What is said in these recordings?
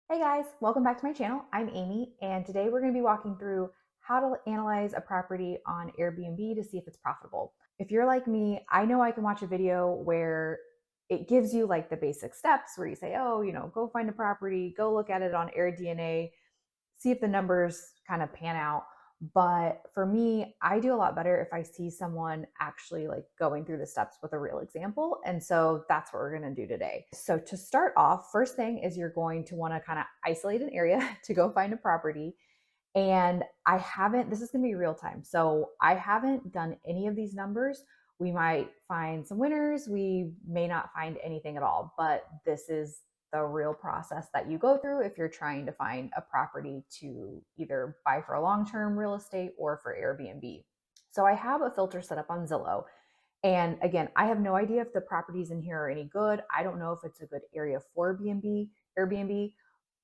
Hey guys, welcome back to my channel. I'm Amy, and today we're going to be walking through how to analyze a property on Airbnb to see if it's profitable. If you're like me, I know I can watch a video where it gives you like the basic steps where you say, oh, go find a property, go look at it on AirDNA, see if the numbers kind of pan out. But for me, I do a lot better if I see someone actually like going through the steps with a real example. And so that's what we're going to do today. So to start off, first thing is you're going to want to kind of isolate an area to go find a property. And this is going to be real time. So I haven't done any of these numbers. We might find some winners. We may not find anything at all, but this is the real process that you go through if you're trying to find a property to either buy for a long-term real estate or for Airbnb. So I have a filter set up on Zillow. And again, I have no idea if the properties in here are any good. I don't know if it's a good area for Airbnb,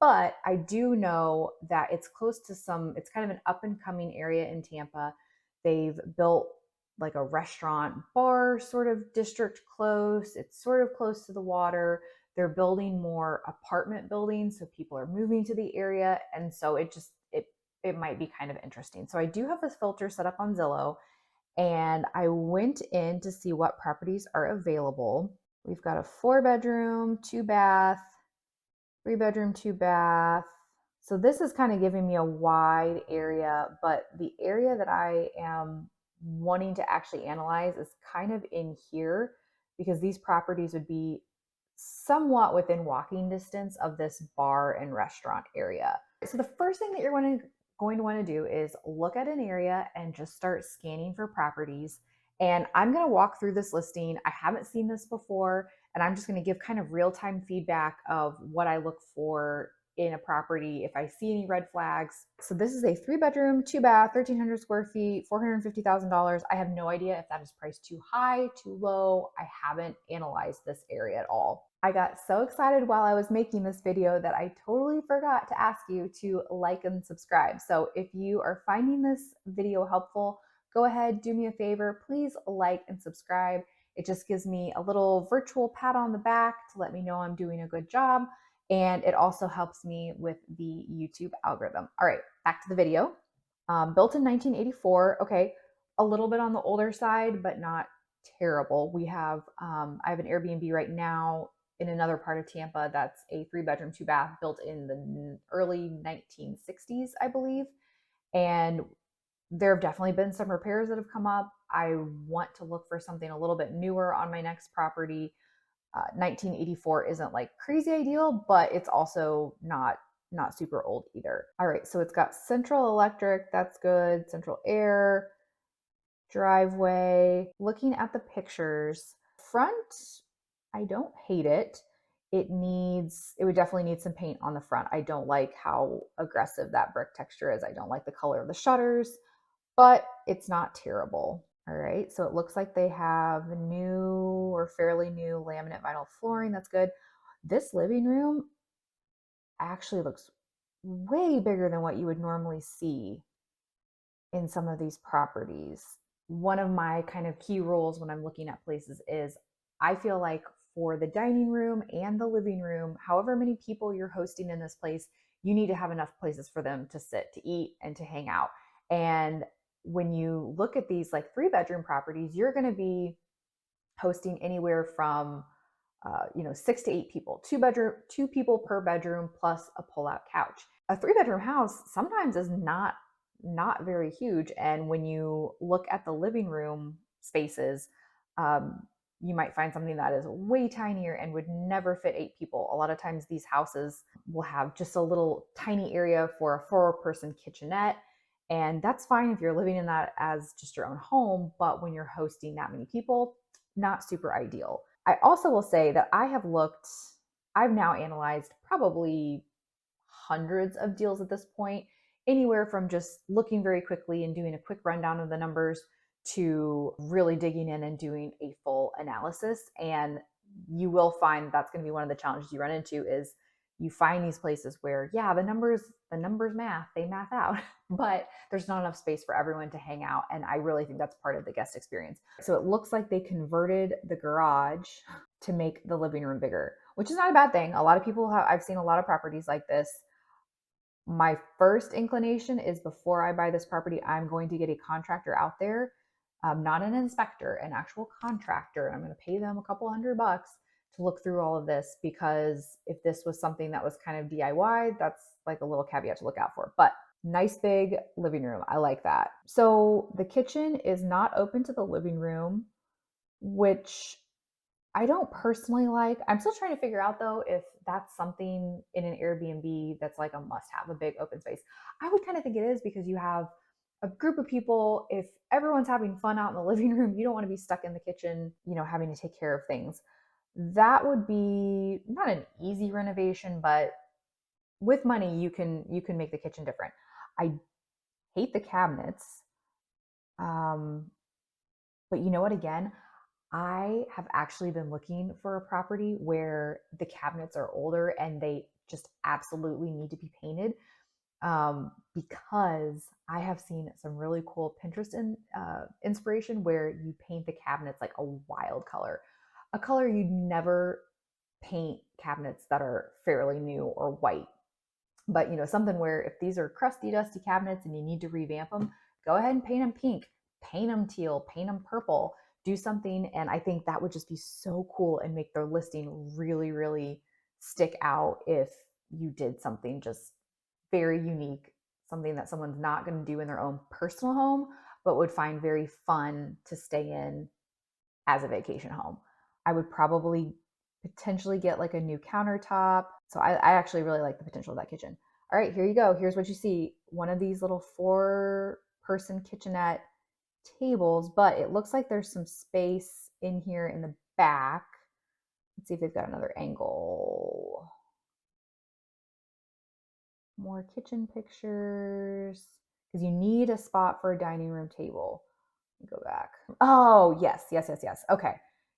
but I do know that it's close to it's kind of an up and coming area in Tampa. They've built like a restaurant bar sort of district close. It's sort of close to the water. They're building more apartment buildings, so people are moving to the area. And so it might be kind of interesting. So I do have this filter set up on Zillow, and I went in to see what properties are available. We've got a 4-bedroom, 2-bath, 3-bedroom, 2-bath. So this is kind of giving me a wide area, but the area that I am wanting to actually analyze is kind of in here because these properties would be somewhat within walking distance of this bar and restaurant area. So the first thing that you're going to want to do is look at an area and just start scanning for properties. And I'm going to walk through this listing. I haven't seen this before, and I'm just going to give kind of real-time feedback of what I look for in a property if I see any red flags. So this is a 3-bedroom, 2-bath, 1,300 square feet, $450,000. I have no idea if that is priced too high, too low. I haven't analyzed this area at all. I got so excited while I was making this video that I totally forgot to ask you to like and subscribe. So if you are finding this video helpful, go ahead, do me a favor, please like and subscribe. It just gives me a little virtual pat on the back to let me know I'm doing a good job. And it also helps me with the YouTube algorithm. All right, back to the video. Built in 1984. Okay, a little bit on the older side, but not terrible. I have an Airbnb right now in another part of Tampa that's a 3-bedroom, 2-bath built in the early 1960s, I believe. And there have definitely been some repairs that have come up. I want to look for something a little bit newer on my next property. 1984 isn't like crazy ideal, but it's also not super old either. All right, so it's got central electric, that's good, central air, driveway. Looking at the pictures, front, I don't hate it. It would definitely need some paint on the front. I don't like how aggressive that brick texture is. I don't like the color of the shutters, but it's not terrible. All right, so it looks like they have new or fairly new laminate vinyl flooring. That's good. This living room actually looks way bigger than what you would normally see in some of these properties. One of my kind of key rules when I'm looking at places is I feel like for the dining room and the living room, however many people you're hosting in this place, you need to have enough places for them to sit, to eat, and to hang out. And when you look at these like 3-bedroom properties, you're going to be hosting anywhere from 6 to 8 people, two people per bedroom plus a pull-out couch. A 3-bedroom house sometimes is not very huge, and when you look at the living room spaces, you might find something that is way tinier and would never fit 8 people. A lot of times these houses will have just a little tiny area for a 4-person kitchenette, and that's fine if you're living in that as just your own home, but when you're hosting that many people, not super ideal. I also will say that I've now analyzed probably hundreds of deals at this point, anywhere from just looking very quickly and doing a quick rundown of the numbers to really digging in and doing a full analysis. And you will find that's going to be one of the challenges you run into is you find these places where, yeah, the numbers math, they math out, but there's not enough space for everyone to hang out. And I really think that's part of the guest experience. So it looks like they converted the garage to make the living room bigger, which is not a bad thing. A lot of people have, I've seen a lot of properties like this. My first inclination is before I buy this property, I'm going to get a contractor out there, not an inspector, an actual contractor. And I'm going to pay them a couple $100 to look through all of this, because if this was something that was kind of DIY, that's like a little caveat to look out for. But nice big living room. I like that. So the kitchen is not open to the living room, which I don't personally like. I'm still trying to figure out though if that's something in an Airbnb that's like a must have, a big open space. I would kind of think it is, because you have a group of people. If everyone's having fun out in the living room, you don't want to be stuck in the kitchen, having to take care of things. That would be not an easy renovation, but with money you can make the kitchen different. I hate the cabinets. Um, but you know what, again, I have actually been looking for a property where the cabinets are older and they just absolutely need to be painted, because I have seen some really cool Pinterest inspiration where you paint the cabinets like a wild color, a color you'd never paint cabinets that are fairly new or white. But something where if these are crusty, dusty cabinets and you need to revamp them, go ahead and paint them pink, paint them teal, paint them purple, do something. And I think that would just be so cool and make their listing really, really stick out if you did something just very unique, something that someone's not going to do in their own personal home, but would find very fun to stay in as a vacation home. I would probably potentially get like a new countertop. So I actually really like the potential of that kitchen. All right, here you go. Here's what you see. One of these little 4-person kitchenette tables, but it looks like there's some space in here in the back. Let's see if they've got another angle. More kitchen pictures, because you need a spot for a dining room table. Go back. Oh, yes, yes, yes, yes. Okay.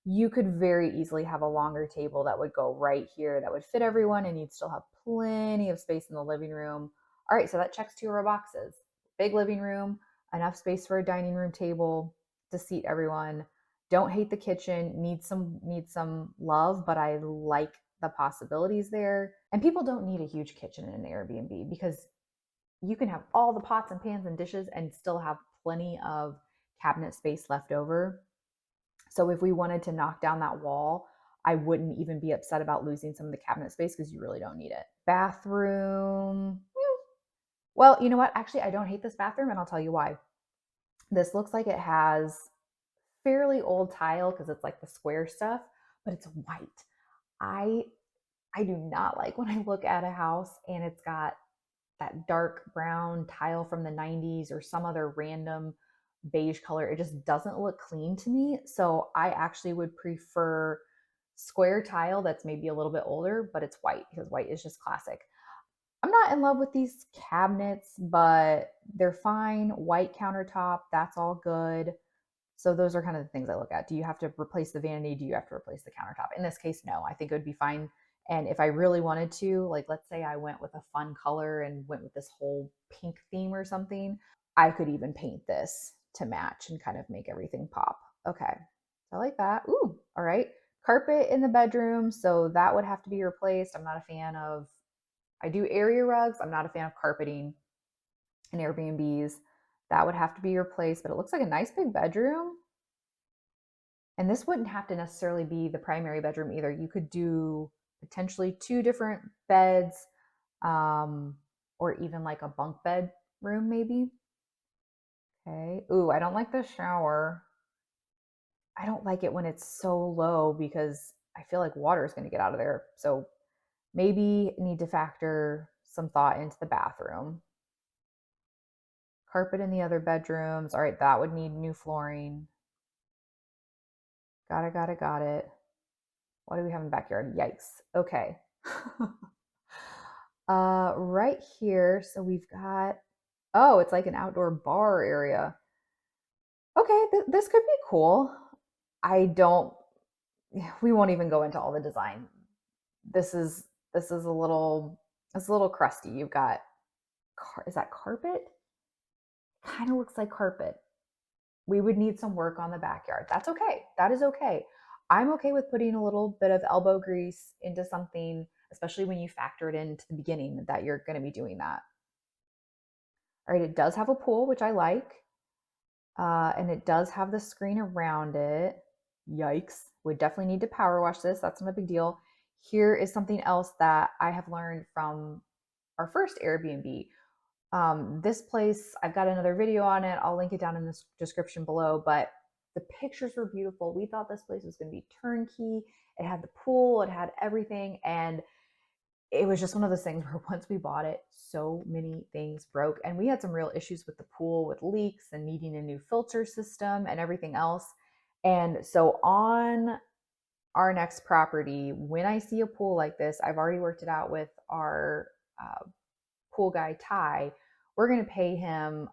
You could very easily have a longer table that would go right here that would fit everyone, and you'd still have plenty of space in the living room. All right, so that checks 2 of our boxes. Big living room, enough space for a dining room table to seat everyone. Don't hate the kitchen, need some love, but I like the possibilities there. And people don't need a huge kitchen in an Airbnb, because you can have all the pots and pans and dishes and still have plenty of cabinet space left over. So if we wanted to knock down that wall, I wouldn't even be upset about losing some of the cabinet space, because you really don't need it. Bathroom. Well, you know what? Actually, I don't hate this bathroom, and I'll tell you why. This looks like it has fairly old tile, because it's like the square stuff, but it's white. I I do not like when I look at a house and it's got that dark brown tile from the 90s or some other random beige color. It just doesn't look clean to me. So I actually would prefer square tile that's maybe a little bit older, but it's white, because white is just classic. I'm not in love with these cabinets, but they're fine. White countertop, that's all good. So those are kind of the things I look at. Do you have to replace the vanity? Do you have to replace the countertop? In this case, no. I think it would be fine. And if I really wanted to, like let's say I went with a fun color and went with this whole pink theme or something, I could even paint this to match and kind of make everything pop. Okay. I like that. Ooh, all right. Carpet in the bedroom. So that would have to be replaced. I'm not a fan of, I do area rugs. I'm not a fan of carpeting in Airbnbs. That would have to be replaced, but it looks like a nice big bedroom. And this wouldn't have to necessarily be the primary bedroom either. You could do potentially 2 different beds, or even like a bunk bed room, maybe. Okay. Ooh, I don't like the shower. I don't like it when it's so low, because I feel like water is going to get out of there. So maybe need to factor some thought into the bathroom. Carpet in the other bedrooms. All right, that would need new flooring. Got it, got it, got it. What do we have in the backyard? Yikes. Okay. Right here, so we've got, oh, it's like an outdoor bar area. Okay, this could be cool. I don't, we won't even go into all the design. This is a little, it's a little crusty. You've got, is that carpet? Kind of looks like carpet. We would need some work on the backyard. That's okay. That is okay. I'm okay with putting a little bit of elbow grease into something, especially when you factor it into the beginning that you're going to be doing that. All right, it does have a pool, which I like. And it does have the screen around it. Yikes. We definitely need to power wash this. That's not a big deal. Here is something else that I have learned from our first Airbnb. This place, I've got another video on it. I'll link it down in the description below, but the pictures were beautiful. We thought this place was going to be turnkey. It had the pool, it had everything. And it was just one of those things where once we bought it, so many things broke. And we had some real issues with the pool, with leaks and needing a new filter system and everything else. And so on our next property, when I see a pool like this, I've already worked it out with our pool guy, Ty. We're going to pay him.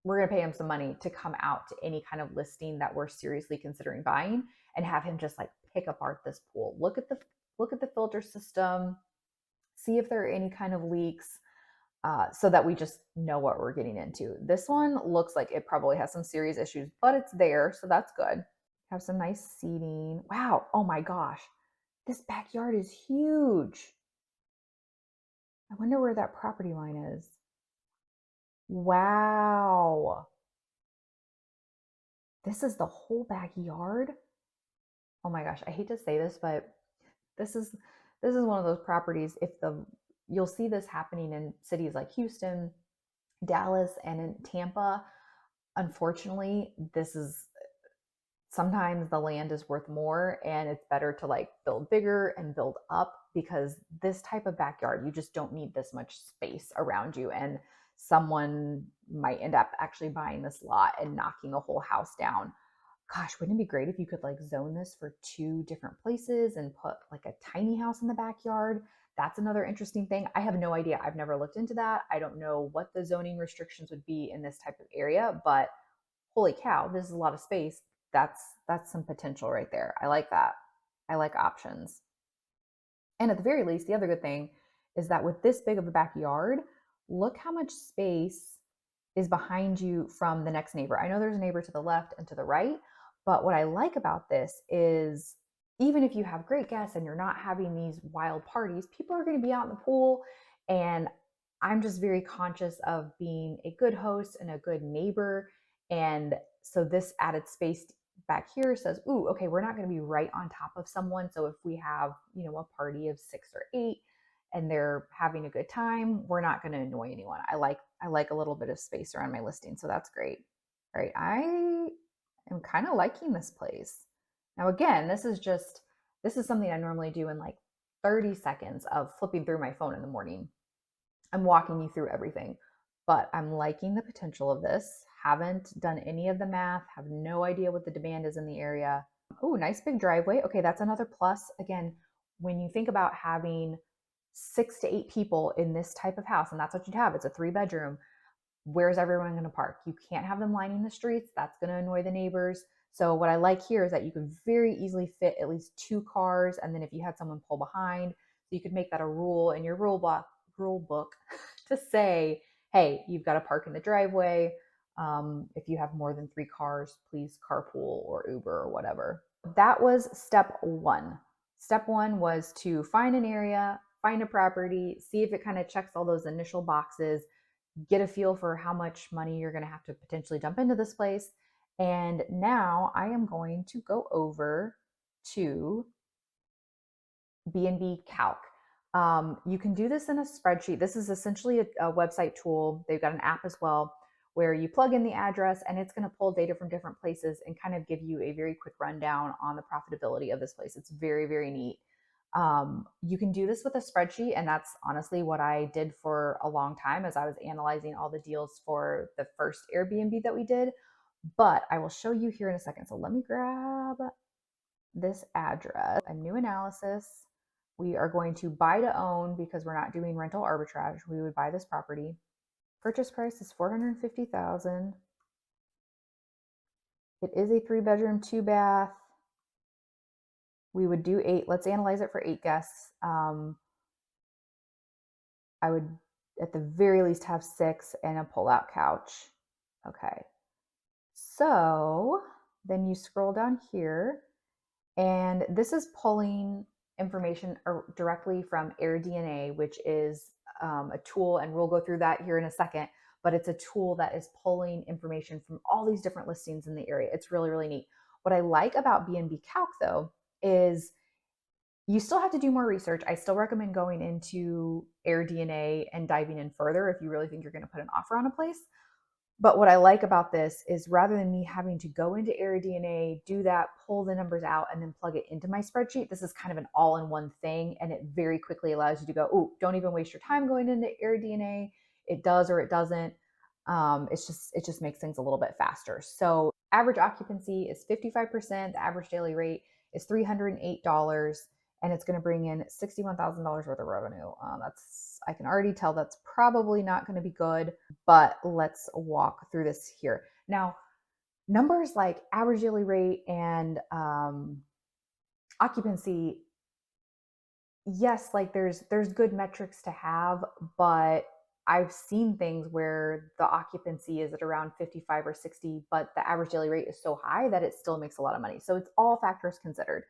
We're going to pay him some money to come out to any kind of listing that we're seriously considering buying, and have him just like pick apart this pool, look at the filter system, see if there are any kind of leaks, so that we just know what we're getting into. This one looks like it probably has some serious issues, but it's there, so that's good. Have some nice seating. Wow. Oh my gosh. This backyard is huge. I wonder where that property line is. Wow. This is the whole backyard. Oh my gosh. I hate to say this, but this is one of those properties. If the You'll see this happening in cities like Houston, Dallas, and in Tampa. Unfortunately, this is sometimes the land is worth more, and it's better to like build bigger and build up, because this type of backyard, you just don't need this much space around you, and someone might end up actually buying this lot and knocking a whole house down. Gosh, wouldn't it be great if you could like zone this for two different places and put like a tiny house in the backyard? That's another interesting thing. I have no idea. I've never looked into that. I don't know what the zoning restrictions would be in this type of area, but holy cow, this is a lot of space. That's some potential right there. I like that. I like options. And at the very least, the other good thing is that with this big of a backyard, look how much space is behind you from the next neighbor. I know there's a neighbor to the left and to the right, but what I like about this is even if you have great guests and you're not having these wild parties, people are going to be out in the pool. And I'm just very conscious of being a good host and a good neighbor. And so this added space back here says, ooh, okay, we're not going to be right on top of someone. So if we have, a party of 6 or 8 and they're having a good time, we're not going to annoy anyone. I like a little bit of space around my listing, so that's great. All right, I am kind of liking this place. Now again, this is something I normally do in like 30 seconds of flipping through my phone in the morning. I'm walking you through everything, but I'm liking the potential of this. Haven't done any of the math, have no idea what the demand is in the area. Oh, nice big driveway. Okay, that's another plus. Again, when you think about having 6 to 8 people in this type of house, and that's what you'd have, it's a 3-bedroom. Where's everyone going to park? You can't have them lining the streets. That's going to annoy the neighbors. So what I like here is that you could very easily fit at least 2 cars, and then if you had someone pull behind, you could make that a rule in your rule book to say, hey, you've got to park in the driveway. If you have more than 3 cars, please carpool or Uber or whatever. That was step 1. Step 1 was to find an area, find a property, see if it kind of checks all those initial boxes, get a feel for how much money you're going to have to potentially dump into this place. And now I am going to go over to B&B Calc. You can do this in a spreadsheet. This is essentially a website tool. They've got an app as well where you plug in the address and it's going to pull data from different places and kind of give you a very quick rundown on the profitability of this place. It's very, very neat. You can do this with a spreadsheet, and that's honestly what I did for a long time as I was analyzing all the deals for the first Airbnb that we did. But I will show you here in a second. So let me grab this address, a new analysis. We are going to buy to own because we're not doing rental arbitrage. We would buy this property. Purchase price is $450,000. It is a 3-bedroom, 2-bath. We would do 8. Let's analyze it for 8 guests. I would at the very least have 6 and a pull-out couch. Okay. So then you scroll down here And this is pulling information directly from AirDNA, which is a tool, and we'll go through that here in a second. But it's a tool that is pulling information from all these different listings in the area. It's really, really neat. What I like about BNB Calc, though, is you still have to do more research. I still recommend going into AirDNA and diving in further if you really think you're going to put an offer on a place. But what I like about this is rather than me having to go into AirDNA, do that, pull the numbers out, and then plug it into my spreadsheet, this is kind of an all-in-one thing, and it very quickly allows you to go, oh, don't even waste your time going into AirDNA. It does or it doesn't. It just makes things a little bit faster. So average occupancy is 55%. The average daily rate is $308, and it's going to bring in $61,000 worth of revenue. I can already tell that's probably not going to be good, but let's walk through this here. Now, numbers like average daily rate and occupancy, yes, like there's good metrics to have, but I've seen things where the occupancy is at around 55 or 60, but the average daily rate is so high that it still makes a lot of money. So it's all factors considered.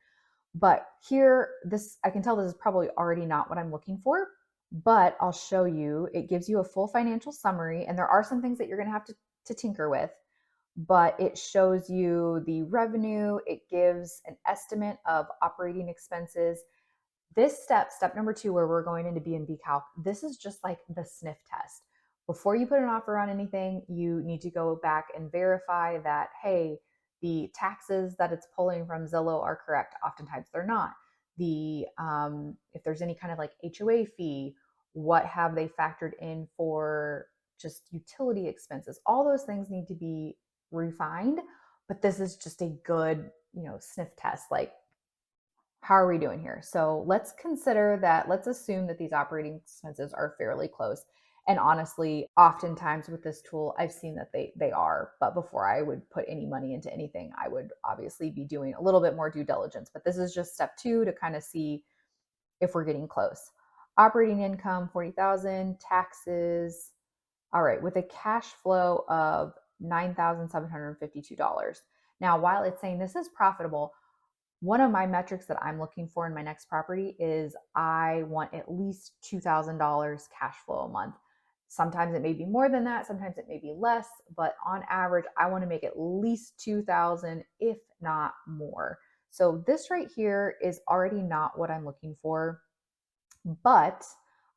But here, this I can tell this is probably already not what I'm looking for, but I'll show you. It gives you a full financial summary, and there are some things that you're going to have to tinker with, but it shows you the revenue. It gives an estimate of operating expenses. This step number 2, where we're going into B&B Calc, this is just like the sniff test. Before you put an offer on anything, you need to go back and verify that, hey, the taxes that it's pulling from Zillow are correct. Oftentimes they're not. If there's any kind of like HOA fee, what have they factored in for just utility expenses? All those things need to be refined, but this is just a good, sniff test. Like, how are we doing here? So let's assume that these operating expenses are fairly close. And honestly, oftentimes with this tool, I've seen that they are. But before I would put any money into anything, I would obviously be doing a little bit more due diligence. But this is just step 2 to kind of see if we're getting close. Operating income, 40,000, taxes. All right, with a cash flow of $9,752. Now, while it's saying this is profitable, one of my metrics that I'm looking for in my next property is I want at least $2,000 cash flow a month. Sometimes it may be more than that, sometimes it may be less, but on average, I want to make at least 2,000, if not more. So this right here is already not what I'm looking for, but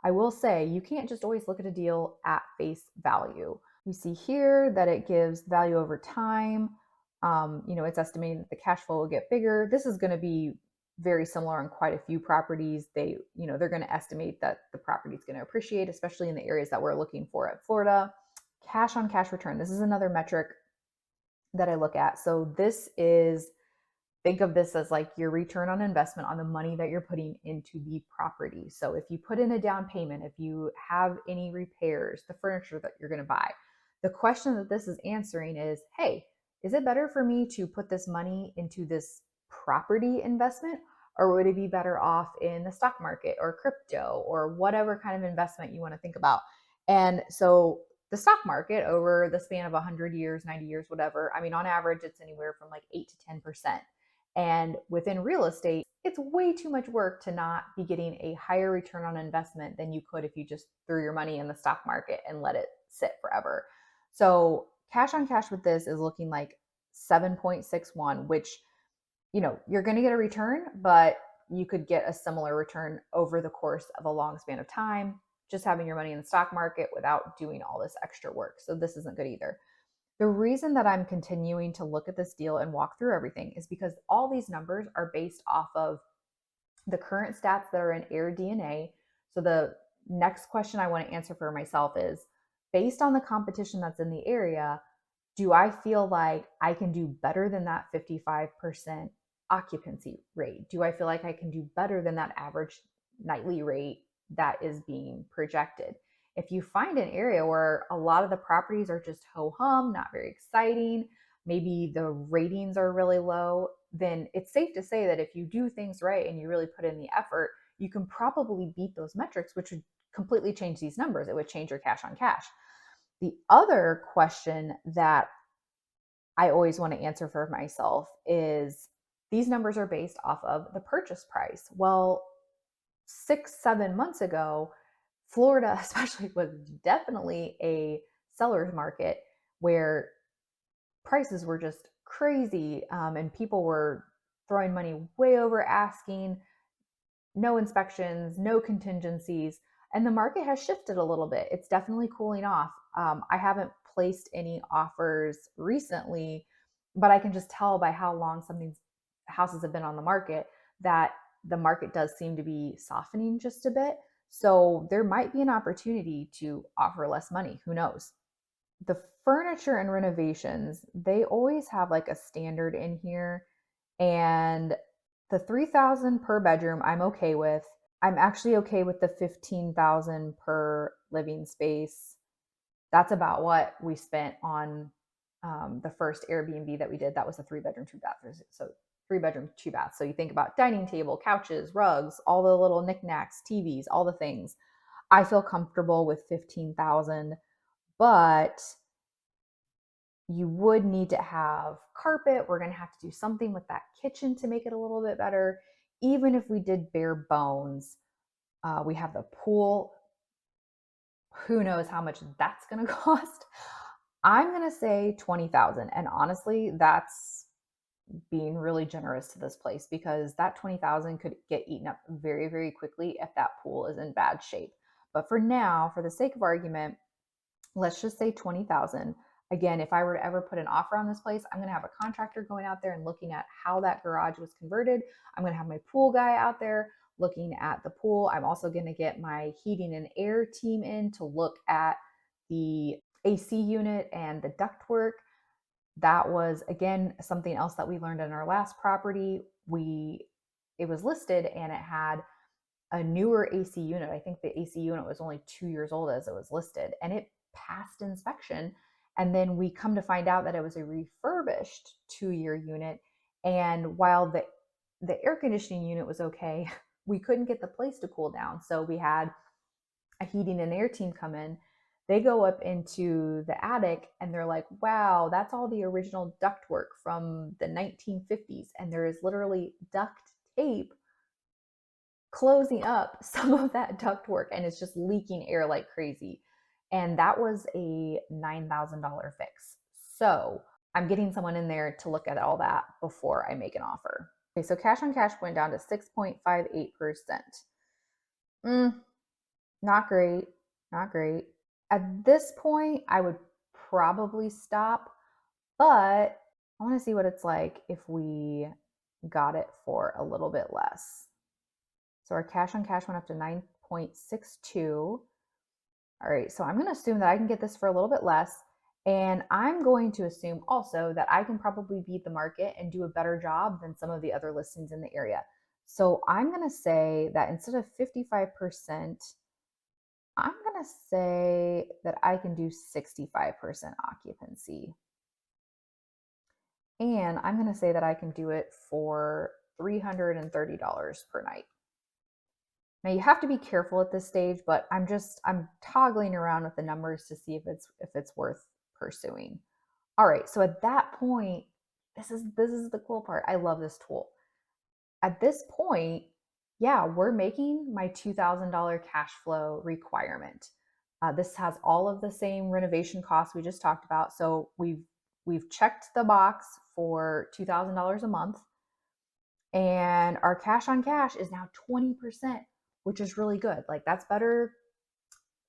I will say you can't just always look at a deal at face value. You see here that it gives value over time. It's estimated that the cash flow will get bigger. This is going to be very similar on quite a few properties. They're going to estimate that the property is going to appreciate, especially in the areas that we're looking for at Florida. Cash on cash return. This is another metric that I look at. So think of this as like your return on investment on the money that you're putting into the property. So if you put in a down payment, if you have any repairs, the furniture that you're going to buy, the question that this is answering is, hey, is it better for me to put this money into this property investment, or would it be better off in the stock market or crypto or whatever kind of investment you want to think about? And so the stock market over the span of 100 years, 90 years, whatever, I mean, on average, it's anywhere from like 8 to 10%. And within real estate, it's way too much work to not be getting a higher return on investment than you could if you just threw your money in the stock market and let it sit forever. So cash on cash with this is looking like 7.61, which, you're going to get a return, but you could get a similar return over the course of a long span of time, just having your money in the stock market without doing all this extra work. So this isn't good either. The reason that I'm continuing to look at this deal and walk through everything is because all these numbers are based off of the current stats that are in AirDNA. So the next question I want to answer for myself is, based on the competition that's in the area, do I feel like I can do better than that 55% occupancy rate? Do I feel like I can do better than that average nightly rate that is being projected? If you find an area where a lot of the properties are just ho-hum, not very exciting, maybe the ratings are really low, then it's safe to say that if you do things right and you really put in the effort, you can probably beat those metrics, which would completely change these numbers. It would change your cash on cash. The other question that I always want to answer for myself is, These numbers are based off of the purchase price. Well, 6, 7 months ago, Florida, especially, was definitely a seller's market where prices were just crazy, and people were throwing money way over asking, no inspections, no contingencies, and the market has shifted a little bit. It's definitely cooling off. I haven't placed any offers recently, but I can just tell by how long some of these houses have been on the market that the market does seem to be softening just a bit. So there might be an opportunity to offer less money. Who knows? The furniture and renovations, they always have like a standard in here. And the 3,000 per bedroom, I'm okay with. I'm actually okay with the 15,000 per living space. That's about what we spent on the first Airbnb that we did. That was a 3 bedroom, 2 bathrooms. So 3 bedroom, 2 baths. So you think about dining table, couches, rugs, all the little knickknacks, TVs, all the things. I feel comfortable with 15,000, but you would need to have carpet. We're going to have to do something with that kitchen to make it a little bit better. Even if we did bare bones, we have the pool. Who knows how much that's going to cost? I'm going to say 20,000. And honestly, that's being really generous to this place because that 20,000 could get eaten up very, very quickly if that pool is in bad shape. But for now, for the sake of argument, let's just say 20,000. Again, if I were to ever put an offer on this place, I'm going to have a contractor going out there and looking at how that garage was converted. I'm going to have my pool guy out there looking at the pool. I'm also going to get my heating and air team in to look at the AC unit and the ductwork. That was, again, something else that we learned in our last property. It was listed and it had a newer AC unit. I think the AC unit was only 2 years old as it was listed, and it passed inspection. And then we come to find out that it was a refurbished 2-year unit. And while the air conditioning unit was okay, we couldn't get the place to cool down. So we had a heating and air team come in. They go up into the attic and they're like, wow, that's all the original ductwork from the 1950s. And there is literally duct tape closing up some of that ductwork and it's just leaking air like crazy. And that was a $9,000 fix. So I'm getting someone in there to look at all that before I make an offer. Okay, so cash on cash went down to 6.58%. Not great, not great. At this point, I would probably stop, but I want to see what it's like if we got it for a little bit less. So our cash on cash went up to 9.62. All right, so I'm going to assume that I can get this for a little bit less. And I'm going to assume also that I can probably beat the market and do a better job than some of the other listings in the area. So I'm going to say that instead of 55%, I'm going to say that I can do 65% occupancy. And I'm going to say that I can do it for $330 per night. Now you have to be careful at this stage, but I'm toggling around with the numbers to see if it's worth pursuing. All right, so at that point, this is the cool part. I love this tool. At this point, yeah, we're making my $2,000 cash flow requirement. This has all of the same renovation costs we just talked about. So we've checked the box for $2,000 a month, and our cash on cash is now 20%, which is really good. Like that's better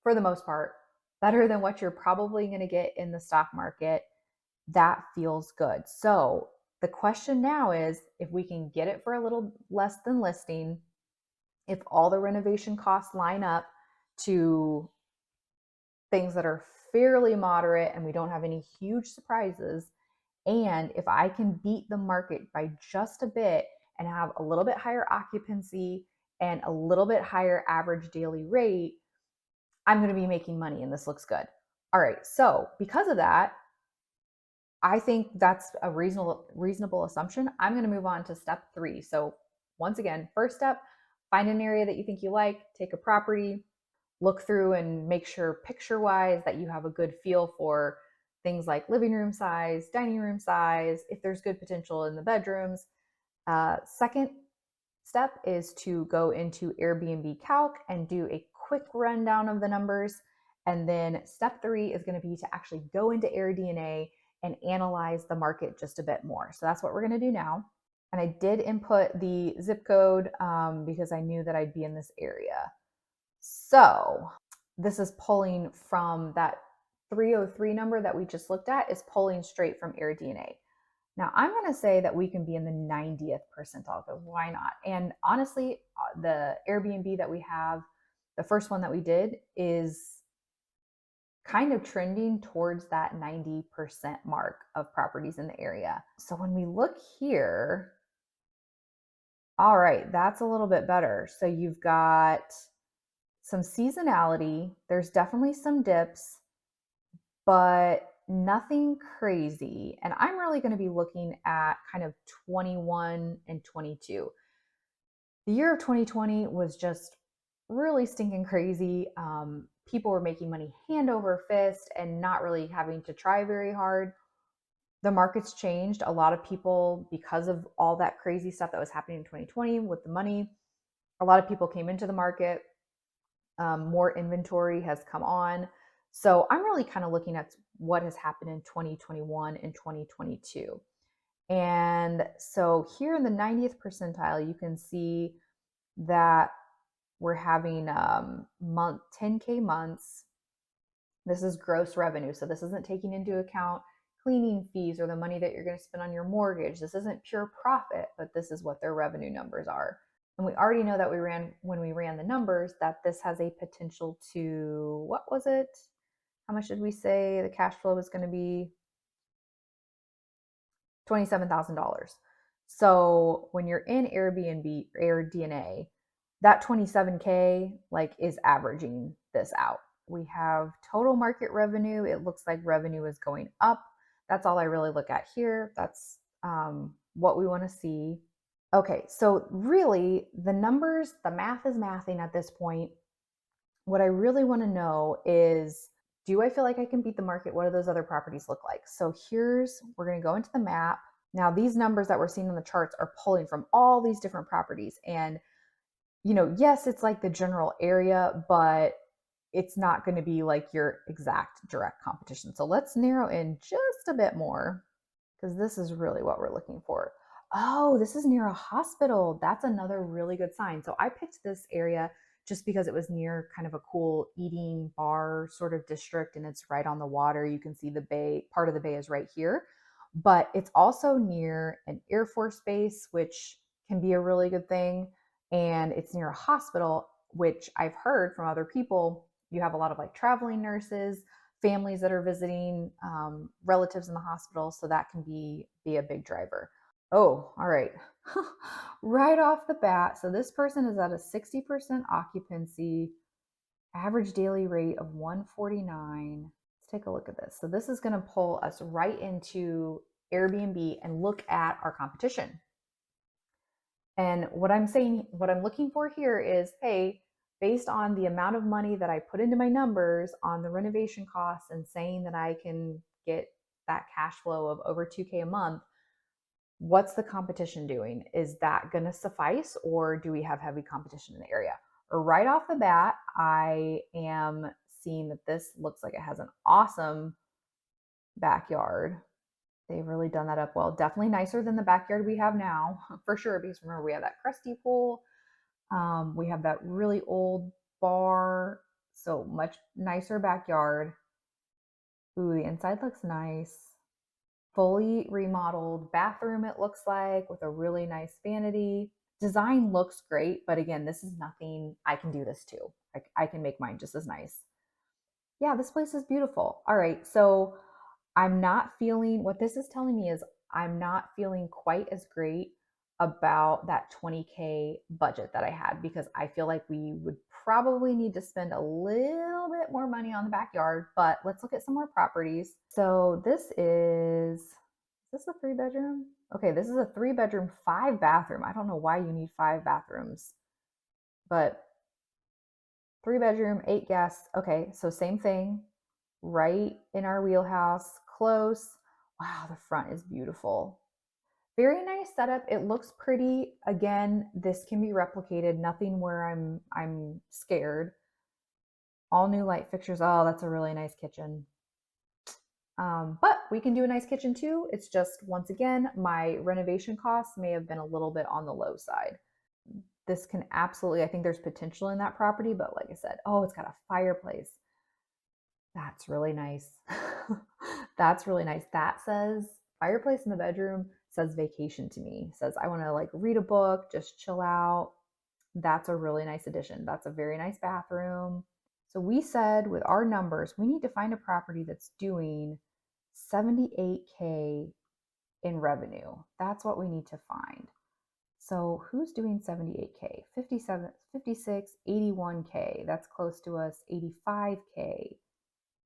for the most part, better than what you're probably going to get in the stock market. That feels good. So the question now is if we can get it for a little less than listing, if all the renovation costs line up to things that are fairly moderate and we don't have any huge surprises, and if I can beat the market by just a bit and have a little bit higher occupancy and a little bit higher average daily rate, I'm going to be making money and this looks good. All right, so because of that, I think that's a reasonable assumption. I'm going to move on to step 3. So once again, first step, find an area that you think you like, take a property, look through and make sure picture-wise that you have a good feel for things like living room size, dining room size, if there's good potential in the bedrooms. Second step is to go into Airbnb Calc and do a quick rundown of the numbers. And then step 3 is going to be to actually go into AirDNA and analyze the market just a bit more. So that's what we're going to do now. And I did input the zip code because I knew that I'd be in this area. So this is pulling from that 303 number that we just looked at, is pulling straight from AirDNA. Now I'm going to say that we can be in the 90th percentile, because why not? And honestly, the Airbnb that we have, the first one that we did, is kind of trending towards that 90% mark of properties in the area. So when we look here, all right, that's a little bit better. So you've got some seasonality. There's definitely some dips, but nothing crazy. And I'm really going to be looking at kind of 21 and 22. The year of 2020 was just really stinking crazy. People were making money hand over fist and not really having to try very hard. The market's changed. A lot of people, because of all that crazy stuff that was happening in 2020 with the money, a lot of people came into the market. More inventory has come on. So I'm really kind of looking at what has happened in 2021 and 2022. And so here in the 90th percentile, you can see that we're having 10K months. This is gross revenue. So this isn't taking into account cleaning fees or the money that you're going to spend on your mortgage. This isn't pure profit, but this is what their revenue numbers are. And we already know that when we ran the numbers, that this has a potential to, what was it? How much did we say the cash flow was going to be? $27,000. So when you're in Airbnb, AirDNA, that 27K like is averaging this out. We have total market revenue. It looks like revenue is going up. That's all I really look at here. That's what we want to see. Okay, so really the numbers, the math is mathing at this point. What I really want to know is, do I feel like I can beat the market? What do those other properties look like? So we're going to go into the map. Now, these numbers that we're seeing on the charts are pulling from all these different properties. And, yes, it's like the general area, but it's not going to be like your exact direct competition. So let's narrow in just a bit more, because this is really what we're looking for. Oh, this is near a hospital. That's another really good sign. So I picked this area just because it was near kind of a cool eating bar sort of district, and it's right on the water. You can see the bay, part of the bay is right here, but it's also near an Air Force base, which can be a really good thing. And it's near a hospital, which I've heard from other people. You have a lot of like traveling nurses, families that are visiting relatives in the hospital, so that can be a big driver. Oh, all right. Right off the bat, so this person is at a 60% occupancy, average daily rate of 149. Let's take a look at this. So this is going to pull us right into Airbnb and look at our competition. And what I'm looking for here is, hey, based on the amount of money that I put into my numbers on the renovation costs and saying that I can get that cash flow of over 2K a month, what's the competition doing? Is that going to suffice, or do we have heavy competition in the area? Right off the bat, I am seeing that this looks like it has an awesome backyard. They've really done that up well. Definitely nicer than the backyard we have now, for sure, because remember, we have that crusty pool. We have that really old bar, so much nicer backyard. Ooh, the inside looks nice. Fully remodeled bathroom, it looks like, with a really nice vanity. Design looks great, but again, this is nothing. I can do this too. I can make mine just as nice. Yeah, this place is beautiful. All right, so I'm not feeling, what this is telling me is I'm not feeling quite as great about that 20K budget that I had, because I feel like we would probably need to spend a little bit more money on the backyard. But let's look at some more properties. So is this a 3-bedroom? Okay, this is a 3-bedroom, 5-bathroom. I don't know why you need 5 bathrooms, but 3-bedroom, 8 guests. Okay, so same thing, right in our wheelhouse, close. Wow, the front is beautiful. Very nice setup. It looks pretty. Again, this can be replicated. Nothing where I'm scared. All new light fixtures. Oh, that's a really nice kitchen. But we can do a nice kitchen too. It's just, once again, my renovation costs may have been a little bit on the low side. This can absolutely, I think there's potential in that property, but like I said, oh, it's got a fireplace. That's really nice. That's really nice. That says fireplace in the bedroom, says vacation to me. Says I want to like read a book, just chill out. That's a really nice addition. That's a very nice bathroom. So we said with our numbers, we need to find a property that's doing 78K in revenue. That's what we need to find. So who's doing 78K? 57, 56, 81K. That's close to us. 85K.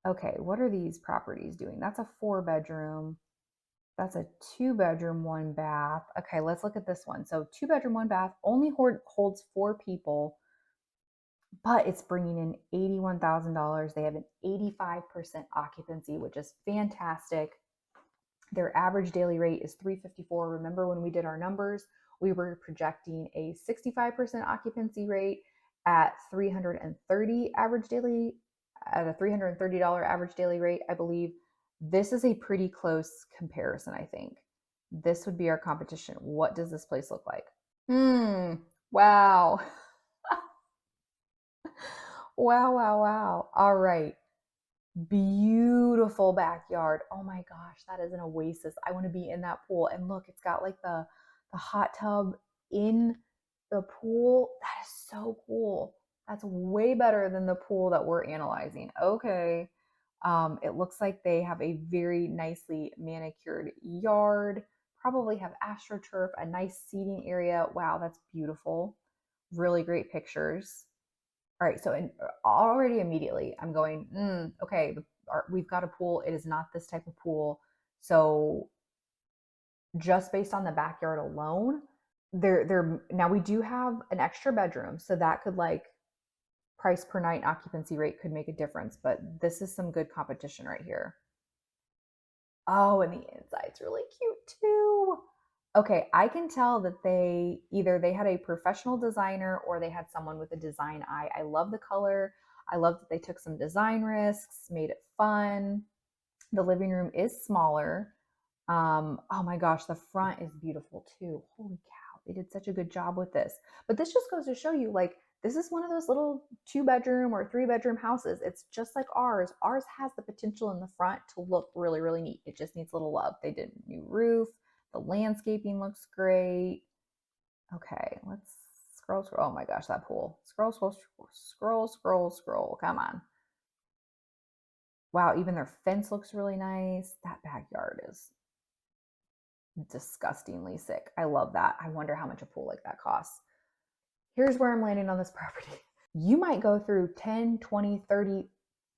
Okay, what are these properties doing? That's a 4-bedroom. That's a 2-bedroom, 1 bath. Okay, let's look at this one. So 2-bedroom, 1 bath only holds 4 people, but it's bringing in $81,000. They have an 85% occupancy, which is fantastic. Their average daily rate is $354. Remember when we did our numbers, we were projecting a 65% occupancy rate at 330 average daily at a $330 average daily rate, I believe. This is a pretty close comparison, I think. This would be our competition. What does this place look like? Wow. Wow, wow, wow. All right. Beautiful backyard. Oh my gosh, that is an oasis. I want to be in that pool. And look, it's got like the hot tub in the pool. That is so cool. That's way better than the pool that we're analyzing. Okay. It looks like they have a very nicely manicured yard, probably have astroturf, a nice seating area. Wow, that's beautiful. Really great pictures. All right, so already immediately I'm going, okay, we've got a pool. It is not this type of pool. So just based on the backyard alone, there now we do have an extra bedroom, so that could like price per night occupancy rate could make a difference, but this is some good competition right here. Oh, and the inside's really cute too. Okay, I can tell that they had a professional designer or they had someone with a design eye. I love the color. I love that they took some design risks, made it fun. The living room is smaller. Oh my gosh, the front is beautiful too. Holy cow, they did such a good job with this. But this just goes to show you, like, this is one of those little 2-bedroom or 3-bedroom houses. It's just like ours. Ours has the potential in the front to look really, really neat. It just needs a little love. They did a new roof. The landscaping looks great. Okay, let's scroll. Oh my gosh, that pool. Scroll, scroll, scroll, scroll, scroll. Come on. Wow, even their fence looks really nice. That backyard is disgustingly sick. I love that. I wonder how much a pool like that costs. Here's where I'm landing on this property. You might go through 10, 20, 30,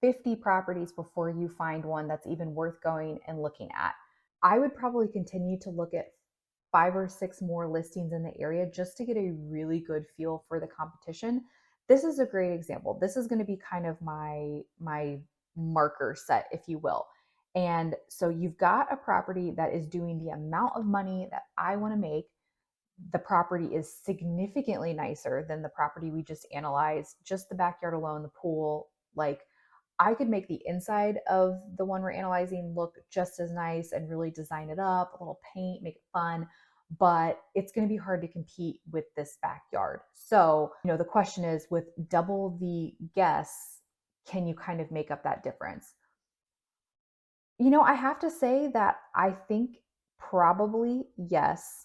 50 properties before you find one that's even worth going and looking at. I would probably continue to look at 5 or 6 more listings in the area just to get a really good feel for the competition. This is a great example. This is going to be kind of my marker set, if you will. And so you've got a property that is doing the amount of money that I want to make. The property is significantly nicer than the property we just analyzed. Just the backyard alone, the pool, like I could make the inside of the one we're analyzing look just as nice and really design it up, a little paint, make it fun, but it's going to be hard to compete with this backyard. So, the question is, with double the guests, can you kind of make up that difference? I have to say that I think probably yes.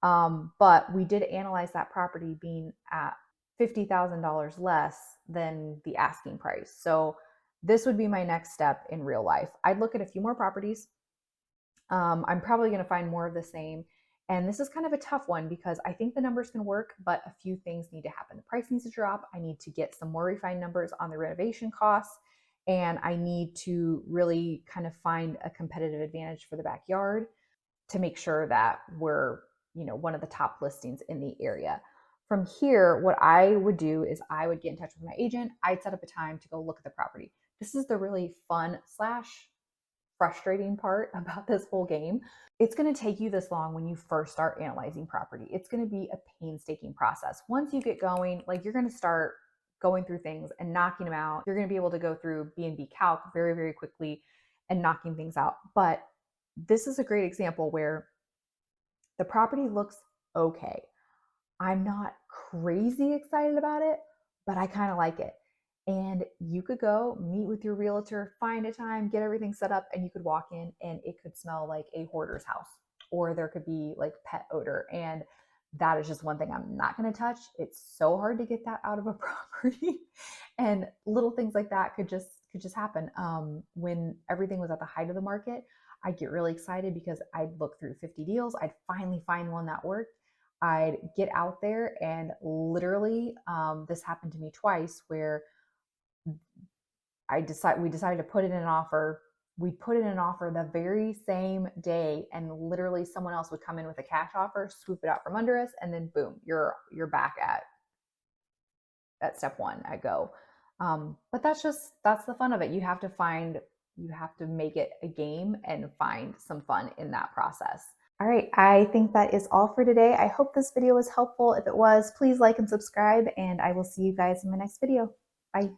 But we did analyze that property being at $50,000 less than the asking price. So this would be my next step in real life. I'd look at a few more properties. I'm probably going to find more of the same. And this is kind of a tough one because I think the numbers can work, but a few things need to happen. The price needs to drop. I need to get some more refined numbers on the renovation costs. And I need to really kind of find a competitive advantage for the backyard to make sure that we're, one of the top listings in the area. From here, what I would do is I would get in touch with my agent. I'd set up a time to go look at the property. This is the really fun slash frustrating part about this whole game. It's going to take you this long when you first start analyzing property. It's going to be a painstaking process. Once you get going, like you're going to start going through things and knocking them out. You're going to be able to go through B&B Calc very, very quickly and knocking things out. But this is a great example where the property looks okay. I'm not crazy excited about it, but I kind of like it. And you could go meet with your realtor, find a time, get everything set up, and you could walk in and it could smell like a hoarder's house, or there could be like pet odor. And that is just one thing I'm not going to touch. It's so hard to get that out of a property. And little things like that could just happen. When everything was at the height of the market, I'd get really excited because I'd look through 50 deals. I'd finally find one that worked. I'd get out there and literally, this happened to me twice where we decided to put it in an offer. We put it in an offer the very same day, and literally someone else would come in with a cash offer, swoop it out from under us, and then boom, you're back at step one at go. But that's the fun of it. You have to make it a game and find some fun in that process. All right, I think that is all for today. I hope this video was helpful. If it was, please like and subscribe, and I will see you guys in my next video. Bye.